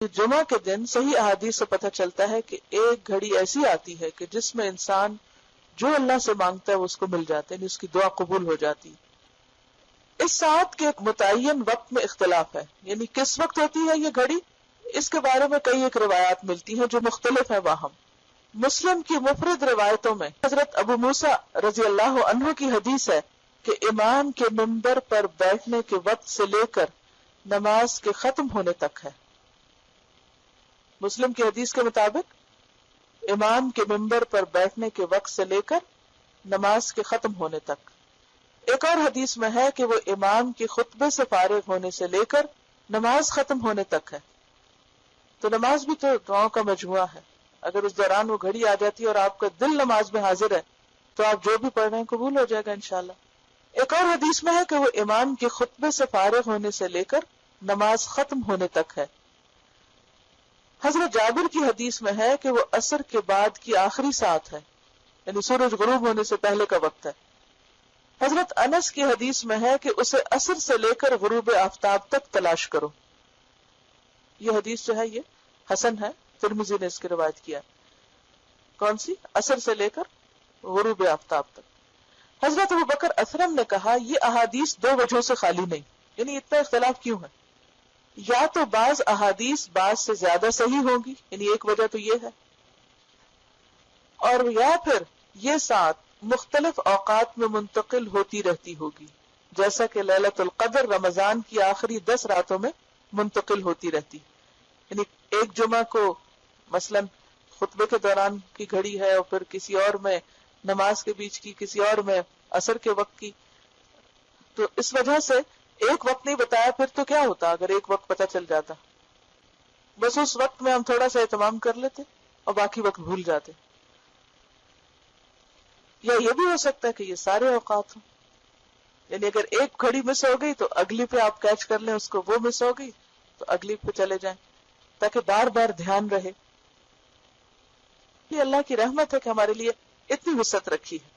جمعہ کے دن صحیح احادیث سے پتہ چلتا ہے کہ ایک گھڑی ایسی آتی ہے کہ جس میں انسان جو اللہ سے مانگتا ہے وہ اس کو مل جاتا ہے، یعنی اس کی دعا قبول ہو جاتی ہے۔ اس ساعت کے ایک متعین وقت میں اختلاف ہے، یعنی کس وقت ہوتی ہے یہ گھڑی، اس کے بارے میں کئی ایک روایات ملتی ہیں جو مختلف ہیں واہم۔ مسلم کی مفرد روایتوں میں حضرت ابو موسیٰ رضی اللہ عنہ کی حدیث ہے کہ امام کے منبر پر بیٹھنے کے وقت سے لے کر نماز کے ختم ہونے تک ہے۔ مسلم کی حدیث کے مطابق امام کے منبر پر بیٹھنے کے وقت سے لے کر نماز کے ختم ہونے تک۔ ایک اور حدیث میں ہے کہ وہ امام کے خطبے سے فارغ ہونے سے لے کر نماز ختم ہونے تک ہے۔ تو نماز بھی تو دعاؤں کا مجموعہ ہے، اگر اس دوران وہ گھڑی آ جاتی ہے اور آپ کا دل نماز میں حاضر ہے تو آپ جو بھی پڑھ رہے ہیں قبول ہو جائے گا انشاءاللہ۔ ایک اور حدیث میں ہے کہ وہ امام کے خطبے سے فارغ ہونے سے لے کر نماز ختم ہونے تک ہے۔ حضرت جابر کی حدیث میں ہے کہ وہ عصر کے بعد کی آخری ساعت ہے، یعنی سورج غروب ہونے سے پہلے کا وقت ہے۔ حضرت انس کی حدیث میں ہے کہ اسے عصر سے لے کر غروب آفتاب تک تلاش کرو۔ یہ حدیث جو ہے یہ حسن ہے، ترمذی نے اس کی روایت کیا۔ کون سی؟ عصر سے لے کر غروب آفتاب تک۔ حضرت ابوبکر اسرم نے کہا یہ احادیث دو وجہوں سے خالی نہیں، یعنی اتنا اختلاف کیوں ہے؟ یا تو بعض احادیث بعض سے زیادہ صحیح ہوگی، یعنی ایک وجہ تو یہ ہے، اور یا پھر یہ ساتھ مختلف اوقات میں منتقل ہوتی رہتی ہوگی، جیسا کہ لیلۃ القدر رمضان کی آخری 10 راتوں میں منتقل ہوتی رہتی، یعنی ایک جمعہ کو مثلا خطبے کے دوران کی گھڑی ہے اور پھر کسی اور میں نماز کے بیچ کی، کسی اور میں عصر کے وقت کی، تو اس وجہ سے ایک وقت نہیں بتایا، پھر تو کیا ہوتا اگر ایک وقت پتہ چل جاتا؟ بس اس وقت میں ہم تھوڑا سا اہتمام کر لیتے اور باقی وقت بھول جاتے۔ یا یہ بھی ہو سکتا ہے کہ یہ سارے اوقات ہوں، یعنی اگر ایک گھڑی مس ہو گئی تو اگلی پہ آپ کیچ کر لیں اس کو، وہ مس ہو گئی تو اگلی پہ چلے جائیں، تاکہ بار بار دھیان رہے۔ یہ اللہ کی رحمت ہے کہ ہمارے لیے اتنی وسعت رکھی ہے۔